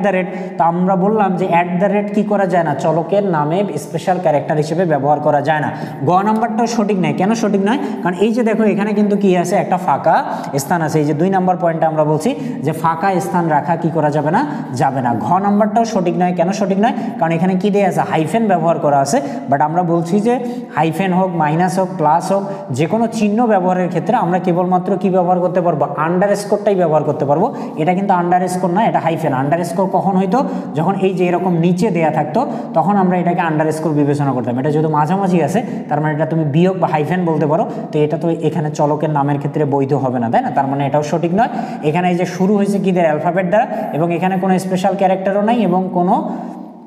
S1: তো আমরা বললাম যে @ কি করা যায় না, চলকের নামে স্পেশাল ক্যারেক্টার হিসেবে ব্যবহার করা যায় না। গ নাম্বারটাও সঠিক নয়, কেন সঠিক নয়? কারণ এই যে দেখো এখানে কিন্তু কি আছে, একটা ফাঁকা স্থান আছে। এই যে 2 নাম্বার পয়েন্টে আমরা বলছি যে ফাঁকা স্থান রাখা কি করা যাবে না, যাবে না। ঘ নাম্বারটাও সঠিক নয়, কেন সঠিক নয়? কারণ এখানে কি দেয়া আছে, হাইফেন ব্যবহার করা আছে। বাট আমরা বলছি যে হাইফেন হোক, মাইনাস হোক, প্লাস হোক, যে কোনো চিহ্ন ব্যবহারের ক্ষেত্রে আমরা কেবলমাত্র কি ব্যবহার করতে পারবো, আন্ডারস্কোরটাই ব্যবহার করতে পারবো। এটা কিন্তু আন্ডারস্কোর না, এটা হাইফেন। আন্ডারস্কোর কখন হইতো, যখন এই যে এরকম নিচে দেয়া থাকতো তখন আমরা এটাকে আন্ডারস্কোর বিবেচনা করতাম। এটা যেহেতু মাঝামাঝি আছে তার মানে এটা তুমি বিয়োগ বা হাইফেন বলতে পারো। তো এটা তো এখানে চলকের নামের ক্ষেত্রে বৈধ হবে না, তাই না? তার মানে এটাও সঠিক নয়। এখানে এই যে শুরু হয়েছে কি দিয়ে, অ্যালফাবেট দ্বারা, এবং এখানে কোনো স্পেশাল ক্যারেক্টারও নাই এবং কোনো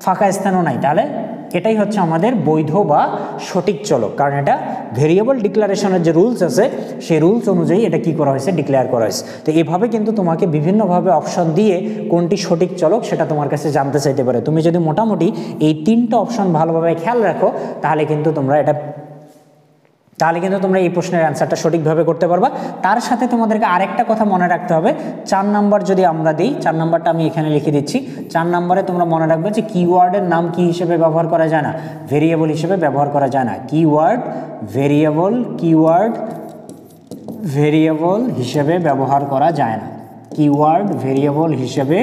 S1: ফাঁকা স্থানও নাই। তাহলে এটাই হচ্ছে আমাদের বৈধ বা সঠিক চলক, কারণ এটা ভেরিয়েবল ডিক্লারেশনের যে রুলস আছে সেই রুলস অনুযায়ী এটা কি করা হয়েছে, ডিক্লেয়ার করা হয়েছে। তো এভাবে কিন্তু তোমাকে বিভিন্নভাবে অপশন দিয়ে কোনটি সঠিক চলক সেটা তোমার কাছে জানতে চাইতে পারে। তুমি যদি মোটামুটি এই 3টা অপশন ভালোভাবে খেয়াল রাখো তাহলে কিন্তু তোমরা এই প্রশ্নের অ্যান্সারটা সঠিকভাবে করতে পারবা। তার সাথে তোমাদেরকে আরেকটা কথা মনে রাখতে হবে, 4 নাম্বার যদি আমরা দিই, 4 নাম্বারটা আমি এখানে লিখে দিচ্ছি। 4 নাম্বারে তোমরা মনে রাখবে যে কিওয়ার্ডের নাম কি হিসেবে ব্যবহার করা যায় না, ভেরিয়েবল হিসেবে ব্যবহার করা যায় না। ভেরিয়েবল হিসেবে ব্যবহার করা যায় না। কিওয়ার্ড ভেরিয়েবল হিসেবে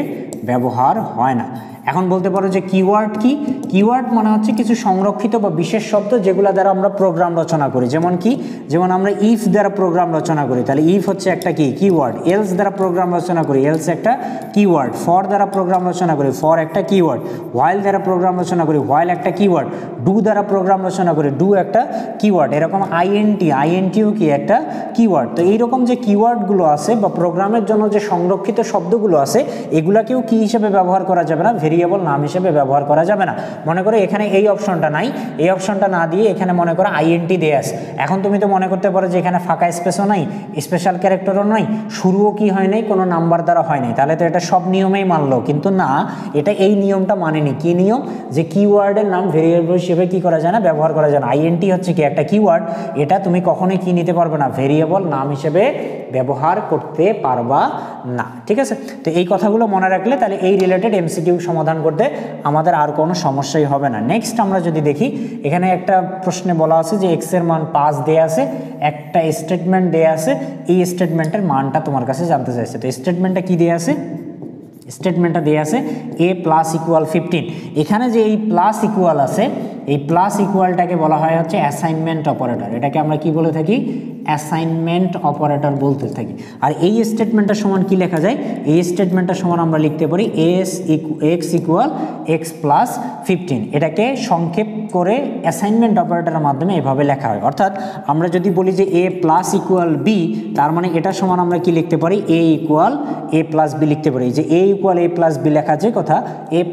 S1: ব্যবহার হয় না। এখন বলতে পারো যে কিওয়ার্ড কি? কিওয়ার্ড মানে হচ্ছে কিছু সংরক্ষিত বা বিশেষ শব্দ যেগুলো দ্বারা আমরা প্রোগ্রাম রচনা করি। যেমন কি, যেমন আমরা ইফ দ্বারা প্রোগ্রাম রচনা করি, তাহলে ইফ হচ্ছে একটা কি কিওয়ার্ড। এলস দ্বারা প্রোগ্রাম রচনা করি, এলস একটা কিওয়ার্ড। ফর দ্বারা প্রোগ্রাম রচনা করি, ফর একটা কিওয়ার্ড। হোয়াইল দ্বারা প্রোগ্রাম রচনা করি, হোয়াইল একটা কিওয়ার্ড। ডু দ্বারা প্রোগ্রাম রচনা করি, ডু একটা কিওয়ার্ড। এরকম আইএনটিও কি একটা কিওয়ার্ড। তো এইরকম যে কিওয়ার্ডগুলো আছে বা প্রোগ্রামের জন্য যে সংরক্ষিত শব্দগুলো আছে এগুলাকেও কি হিসেবে ব্যবহার করা যাবে না, ভেরিয়েবল নাম হিসেবে ব্যবহার করা যাবে না। মনে করো এখানে এই অপশনটা নাই, এই অপশনটা না দিয়ে এখানে মনে করো আইএনটি দিয়ে আছে। এখন তুমি তো মনে করতে পারো যে এখানে ফাঁকা স্পেসও নাই, স্পেশাল ক্যারেক্টারও নাই, শুরুও কি হয় নাই, কোনো নাম্বার দ্বারা হয় নাই, তাহলে তো এটা সব নিয়মেই মানলো। কিন্তু না, এটা এই নিয়মটা মানেনি। কি নিয়ম? যে কিওয়ার্ডের নাম ভেরিয়েবল হিসেবে কি করা যায় না, ব্যবহার করা যায় না। আইএনটি হচ্ছে কি একটা কিওয়ার্ড, এটা তুমি কখনোই কি নিতে পারবে না, ভেরিয়েবল নাম হিসেবে ব্যবহার করতে পারবা না। ঠিক আছে, তো এই কথাগুলো মনে রাখলে তাহলে এই রিলেটেড এমসিকিউ সমাধান করতে আমাদের আর কোনো সমস্যাই হবে না। নেক্সট আমরা যদি দেখি, এখানে একটা প্রশ্নে বলা আছে যে এক্স এর মান 5 দেয়া আছে, একটা স্টেটমেন্ট দেয়া আছে, এই স্টেটমেন্টের মানটা তোমার কাছে জানতে চাইছে। তো স্টেটমেন্টটা কি দেয়া আছে? স্টেটমেন্টটা দেয়া আছে a + = 15। এখানে যে এই প্লাস ইকুয়াল আছে, এই প্লাস ইকুয়ালটাকে বলা হয় হচ্ছে অ্যাসাইনমেন্ট অপারেটর। এটাকে আমরা কি বলে থাকি? অ্যাসাইনমেন্ট অপারেটর বলতে থাকি। আর এই স্টেটমেন্টটার সমান কি লেখা যায়? এই স্টেটমেন্টটার সমান আমরা লিখতে পারি x = x + 15। এটাকে সংক্ষেপ করে অ্যাসাইনমেন্ট অপারেটরের মাধ্যমে এভাবে লেখা হয়। অর্থাৎ আমরা যদি বলি যে a + b, তার মানে এটার সমান আমরা কি লিখতে পারি? a = b লিখতে পারি। যে a = b লেখা যে কথা, a +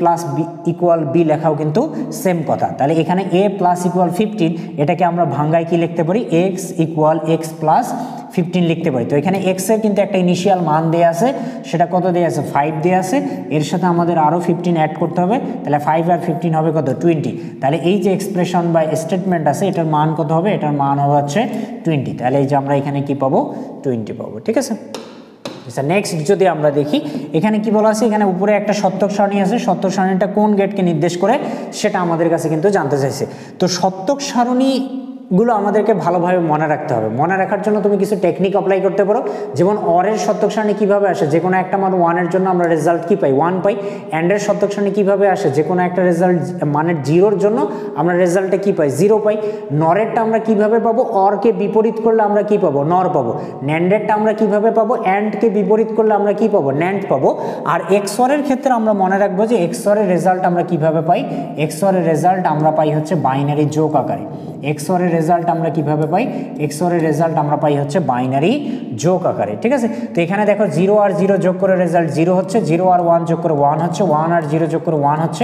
S1: b লেখাও কিন্তু সেম কথা। তাহলে এখানে a + = 15, এটাকে আমরা ভাঙ্গায় কি লিখতে পারি? x = x + 15 লিখতে পারি। তো এখানে x এর কিন্তু একটা ইনিশিয়াল মান দেয়া আছে, সেটা কত দেয়া আছে? 5 দেয়া আছে। এর সাথে আমাদের আরও 15 অ্যাড করতে হবে, তাহলে 5 আর 15 হবে কত? 20। তাহলে এই যে এক্সপ্রেশন বা স্টেটমেন্ট আছে এটার মান কত হবে? এটার মান হবে হচ্ছে 20। তাহলে এই যে আমরা এখানে কি পাবো? 20 পাবো। ঠিক আছে, আচ্ছা নেক্সট যদি আমরা দেখি, এখানে কি বলা আছে? এখানে উপরে একটা সত্যক সারণী আছে, সত্যক সারণীটা কোন গেটকে নির্দেশ করে সেটা আমাদের কাছে কিন্তু জানতে চাইছে। তো সত্যক সারণীগুলো আমাদেরকে ভালোভাবে মনে রাখতে হবে। মনে রাখার জন্য তুমি কিছু টেকনিক অ্যাপ্লাই করতে পারো। যেমন অরের সত্যক সারণী কীভাবে আসে? যে কোনো একটা মান 1 এর জন্য আমরা রেজাল্ট কী পাই? 1 পাই। অ্যান্ডের সত্যক সারণী কীভাবে আসে? যে কোনো একটা রেজাল্ট মানের 0-র জন্য আমরা রেজাল্টে কী পাই? 0 পাই। নরেরটা আমরা কীভাবে পাবো? অরকে বিপরীত করলে আমরা কী পাবো? নর পাবো। ন্যান্ডেরটা আমরা কীভাবে পাবো? অ্যান্ডকে বিপরীত করলে আমরা কী পাবো? ন্যান্ড পাবো। আর এক্সরের ক্ষেত্রে আমরা মনে রাখবো যে এক্সরের রেজাল্ট আমরা কীভাবে পাই? এক্সরের রেজাল্ট আমরা পাই হচ্ছে বাইনারি যোগ আকারে। XOR এর রেজাল্ট আমরা কিভাবে পাই? XOR এর রেজাল্ট আমরা পাই হচ্ছে বাইনারি যোগ আকারে, ঠিক আছে। তো এখানে দেখো 0 আর 0 যোগ করে রেজাল্ট 0 হচ্ছে, 0 আর 1 যোগ করে 1 হচ্ছে, 1 আর 0 যোগ করে 1 হচ্ছে,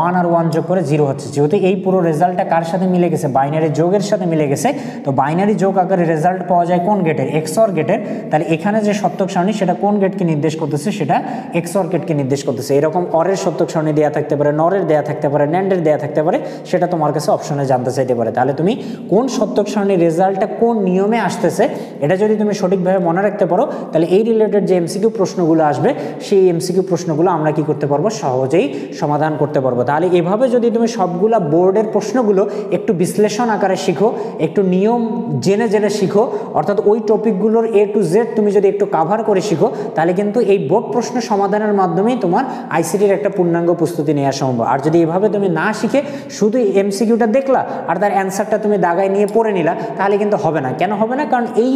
S1: 1 আর 1 যোগ করে 0 হচ্ছে। যেহেতু এই পুরো রেজাল্টটা কার সাথে মিলে গেছে? বাইনারি যোগের সাথে মিলে গেছে। তো বাইনারি যোগ আকারে রেজাল্ট পাওয়া যায় কোন গেটের? XOR গেটের। তাহলে এখানে যে সত্যক সারণী সেটা কোন গেটকে নির্দেশ করতেছে? সেটা XOR গেটকে নির্দেশ করতেছে। এরকম অরের সত্যক সারণী দেওয়া থাকতে পারে, নরের দেওয়া থাকতে পারে, ন্যান্ডের দেওয়া থাকতে পারে, সেটা তোমার কাছে অপশনে জানতে চাইতে পারে। তাহলে তুমি কোন সত্যক সারণীর রেজাল্টটা কোন নিয়মে আসতেছে এটা যদি তুমি সঠিকভাবে মনে রাখতে পারো, তাহলে এই রিলেটেড যে এমসিকিউ প্রশ্নগুলো আসবে সেই এমসিকিউ প্রশ্নগুলো আমরা কি করতে পারবো? সহজেই সমাধান করতে পারবো। তাহলে এভাবে যদি তুমি সবগুলা বোর্ডের প্রশ্নগুলো একটু বিশ্লেষণ আকারে শিখো, একটু নিয়ম জেনে জেনে শিখো, অর্থাৎ ওই টপিকগুলোর A to Z তুমি যদি একটু কাভার করে শিখো, তাহলে কিন্তু এই বোর্ড প্রশ্ন সমাধানের মাধ্যমেই তোমার আইসিটির একটা পূর্ণাঙ্গ প্রস্তুতি নেওয়া সম্ভব। আর যদি এভাবে তুমি না শিখে শুধু এমসিকিউটা দেখলা আর তার অ্যান্সারটা তুমি দাগায় নিয়ে পড়ে নিলা, তাহলে কিন্তু হবে না। কেন হবে না? কারণ এই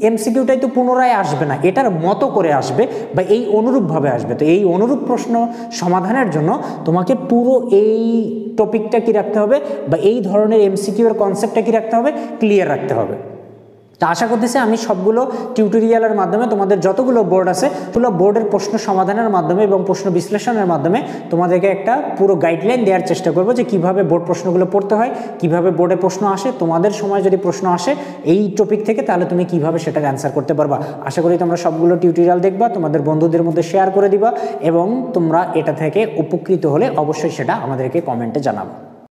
S1: এমসিকিউটাই তো পুনরায় আসবে না, এটার মতো করে আসবে বা এই অনুরূপভাবে আসবে। তো এই অনুরূপ প্রশ্ন সমাধানের জন্য তোমাকে পুরো এই টপিকটা কি রাখতে হবে বা এই ধরনের এমসিকিউ এর কনসেপ্টটা কি রাখতে হবে? ক্লিয়ার রাখতে হবে। তা আশা করতেছি আমি সবগুলো টিউটোরিয়ালের মাধ্যমে তোমাদের যতগুলো বোর্ড আছে পুরো বোর্ডের প্রশ্ন সমাধানের মাধ্যমে এবং প্রশ্ন বিশ্লেষণের মাধ্যমে তোমাদেরকে একটা পুরো গাইডলাইন দেওয়ার চেষ্টা করবো যে কিভাবে বোর্ড প্রশ্নগুলো পড়তে হয়, কিভাবে বোর্ডে প্রশ্ন আসে, তোমাদের সময় যদি প্রশ্ন আসে এই টপিক থেকে তাহলে তুমি কিভাবে সেটার অ্যান্সার করতে পারবা। আশা করি তোমরা সবগুলো টিউটোরিয়াল দেখবা, তোমাদের বন্ধুদের মধ্যে শেয়ার করে দিবা এবং তোমরা এটা থেকে উপকৃত হলে অবশ্যই সেটা আমাদেরকে কমেন্টে জানাবো।